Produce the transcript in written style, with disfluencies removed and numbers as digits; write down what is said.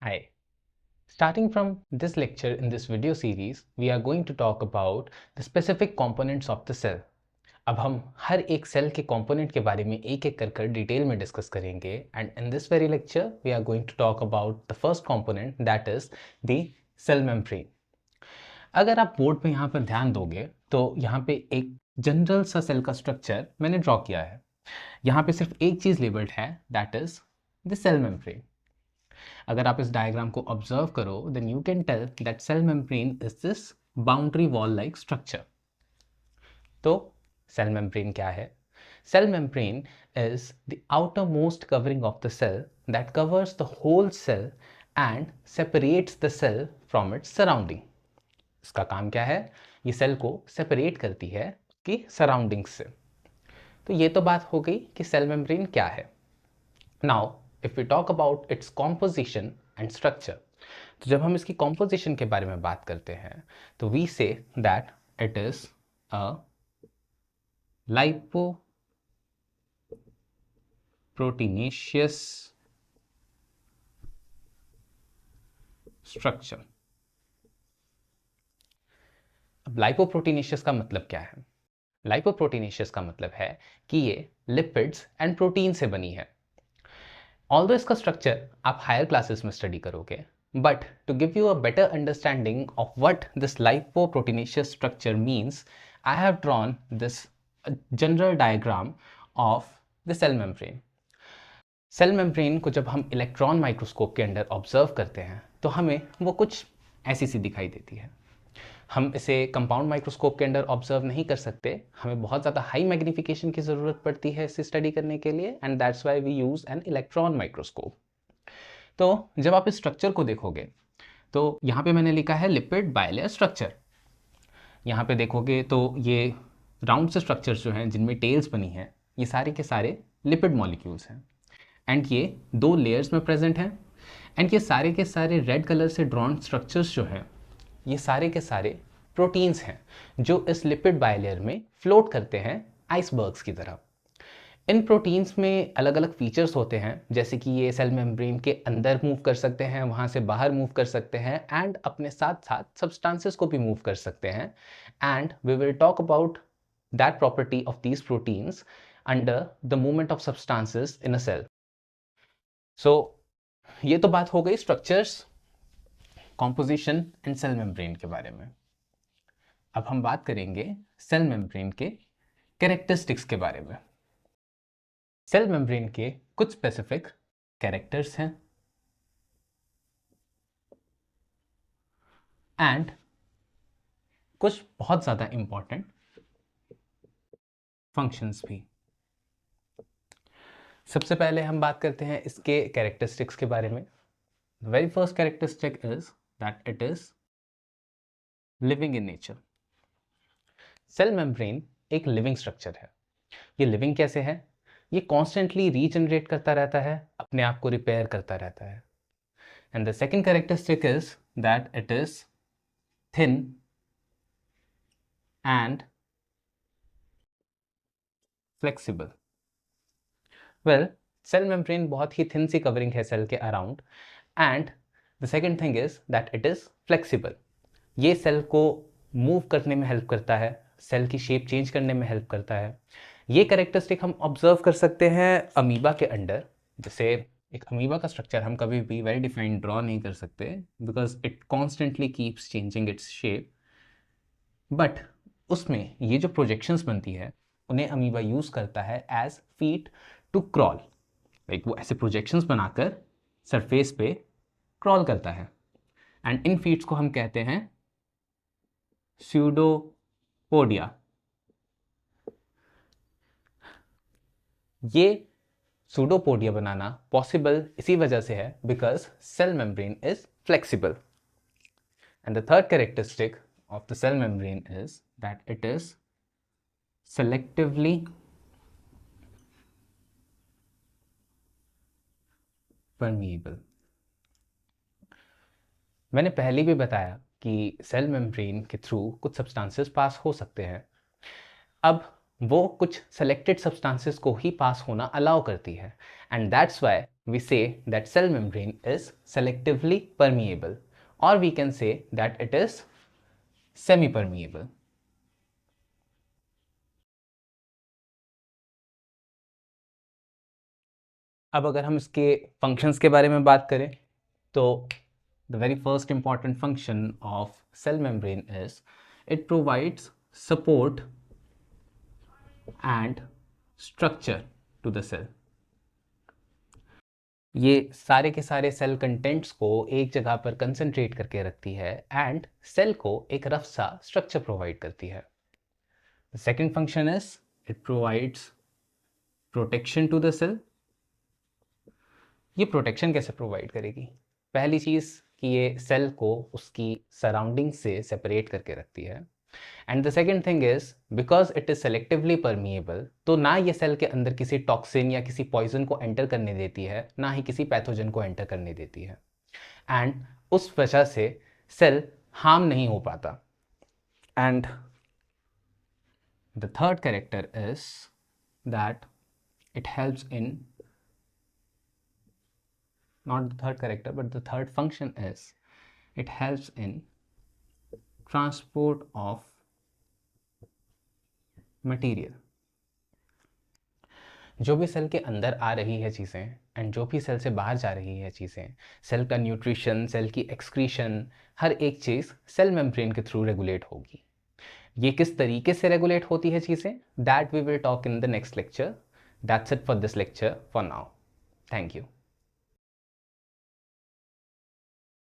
Hi. Starting from this lecture in this video series, we are going to talk about the specific components of the cell. अब हम हर एक cell के component के बारे में एक एक कर डिटेल में डिस्कस करेंगे and in this very lecture we are going to talk about the first component that is the cell membrane. अगर आप बोर्ड पे यहाँ पर ध्यान दोगे तो यहाँ पे एक जनरल सा सेल का स्ट्रक्चर मैंने ड्रॉ किया है। यहाँ पे सिर्फ एक चीज़ लेबल्ड है that is the cell membrane. अगर आप इस डायग्राम को ऑब्जर्व करो then you can tell that cell membrane is this boundary wall like structure. तो सेल मेम्ब्रेन क्या है? Cell membrane is the outermost covering of the cell that covers the whole cell and separates the cell from its surrounding. इसका काम क्या है? ये सेल को सेपरेट करती है कि सराउंडिंग्स से। तो ये तो बात हो गई कि सेल मेम्ब्रेन क्या है। Now if we talk about its composition and structure, तो जब हम इसकी कॉम्पोजिशन के बारे में बात करते हैं तो we say that it is a lipoproteinaceous structure. अब लाइपोप्रोटीनेशियस का मतलब क्या है? लाइपोप्रोटीनेशियस का मतलब है कि ये लिपिड्स एंड प्रोटीन से बनी है। ऑल्दो इसका स्ट्रक्चर आप हायर क्लासेस में स्टडी करोगे, but to give you a better understanding of what this lipoproteinaceous structure means, I have drawn this general diagram of the cell membrane. Cell membrane को जब हम इलेक्ट्रॉन माइक्रोस्कोप के अंदर observe करते हैं तो हमें वो कुछ ऐसी सी दिखाई देती है। हम इसे कंपाउंड माइक्रोस्कोप के अंदर ऑब्जर्व नहीं कर सकते, हमें बहुत ज़्यादा हाई मैग्नीफिकेशन की ज़रूरत पड़ती है इसे स्टडी करने के लिए and that's why we use an electron microscope. तो जब आप इस स्ट्रक्चर को देखोगे तो यहाँ पे मैंने लिखा है लिपिड बाइलेयर स्ट्रक्चर। यहाँ पे देखोगे तो ये राउंड से स्ट्रक्चर्स जो हैं जिनमें टेल्स बनी हैं ये सारे के सारे लिपिड मॉलिक्यूल्स हैं एंड ये दो लेयर्स में प्रेजेंट हैं एंड ये सारे के सारे रेड कलर से ड्रॉन स्ट्रक्चर्स जो हैं ये सारे के सारे प्रोटीन्स हैं जो इस लिपिड बाइलेयर में फ्लोट करते हैं आइसबर्ग्स की तरह। इन प्रोटीन्स में अलग अलग फीचर्स होते हैं, जैसे कि ये सेल मेम्ब्रेन के अंदर मूव कर सकते हैं, वहाँ से बाहर मूव कर सकते हैं एंड अपने साथ साथ सब्सटेंसेस को भी मूव कर सकते हैं and we will talk about that property of these proteins under the movement of substances in a cell. So ये तो बात हो गई structures, composition and cell membrane के बारे में। अब हम बात करेंगे सेल मेम्ब्रेन के कैरेक्टरिस्टिक्स के बारे में। सेल मेम्ब्रेन के कुछ स्पेसिफिक कैरेक्टर्स हैं एंड कुछ बहुत ज़्यादा इंपॉर्टेंट फंक्शंस भी। सबसे पहले हम बात करते हैं इसके कैरेक्टरिस्टिक्स के बारे में। The very first characteristic is that it is living in nature. Cell membrane एक लिविंग स्ट्रक्चर है। ये लिविंग कैसे है? ये कॉन्स्टेंटली रीजनरेट करता रहता है, अपने आप को रिपेयर करता रहता है। And the second characteristic is that it is thin and flexible. Well, cell membrane बहुत ही थिन सी कवरिंग है सेल के around and the second thing is that it is flexible. ये सेल को मूव करने में हेल्प करता है, सेल की शेप चेंज करने में हेल्प करता है। ये कैरेक्टरिस्टिक हम ऑब्जर्व कर सकते हैं अमीबा के अंडर। जैसे एक अमीबा का स्ट्रक्चर हम कभी भी वेरी डिफाइंड ड्रॉ नहीं कर सकते because it constantly keeps changing its shape, but उसमें ये जो प्रोजेक्शंस बनती है उन्हें अमीबा यूज़ करता है as feet to crawl. Like वो ऐसे प्रोजेक्शंस बनाकर सरफेस पे क्रॉल करता है एंड इन फीट्स को हम कहते हैं स्यूडोपोडिया। ये स्यूडोपोडिया बनाना पॉसिबल इसी वजह से है because cell membrane is flexible. And the third characteristic of the cell membrane is that it is selectively permeable. मैंने पहले भी बताया कि सेल मेम्ब्रेन के थ्रू कुछ सब्सटेंसेस पास हो सकते हैं। अब वो कुछ सेलेक्टेड सब्सटेंसेस को ही पास होना अलाउ करती है, and that's why we say that cell membrane is selectively permeable, और we can say that it is semi permeable. अब अगर हम इसके फंक्शंस के बारे में बात करें तो the very first important function of cell membrane is it provides support and structure to the cell. ये सारे के सारे सेल कंटेंट्स को एक जगह पर कंसंट्रेट करके रखती है एंड सेल को एक रफ सा स्ट्रक्चर प्रोवाइड करती है। The second function is it provides protection to the cell. ये प्रोटेक्शन कैसे प्रोवाइड करेगी? पहली चीज़ कि ये सेल को उसकी सराउंडिंग से सेपरेट करके रखती है, and the second thing is because it is selectively permeable, तो ना ये सेल के अंदर किसी टॉक्सिन या किसी पॉइजन को एंटर करने देती है, ना ही किसी पैथोजन को एंटर करने देती है, एंड उस वजह से सेल हार्म नहीं हो पाता। And the third character is that it helps in, not the third character, but the third function is it helps in transport of material। जो भी सेल के अंदर आ रही है चीज़ें एंड जो भी सेल से बाहर जा रही है चीज़ें, सेल का न्यूट्रिशन, सेल की एक्सक्रीशन, हर एक चीज़ सेल मेम्ब्रेन के थ्रू रेगुलेट होगी। ये किस तरीके से रेगुलेट होती है चीज़ें, that we will talk in the next lecture. That's it for this lecture for now. Thank you.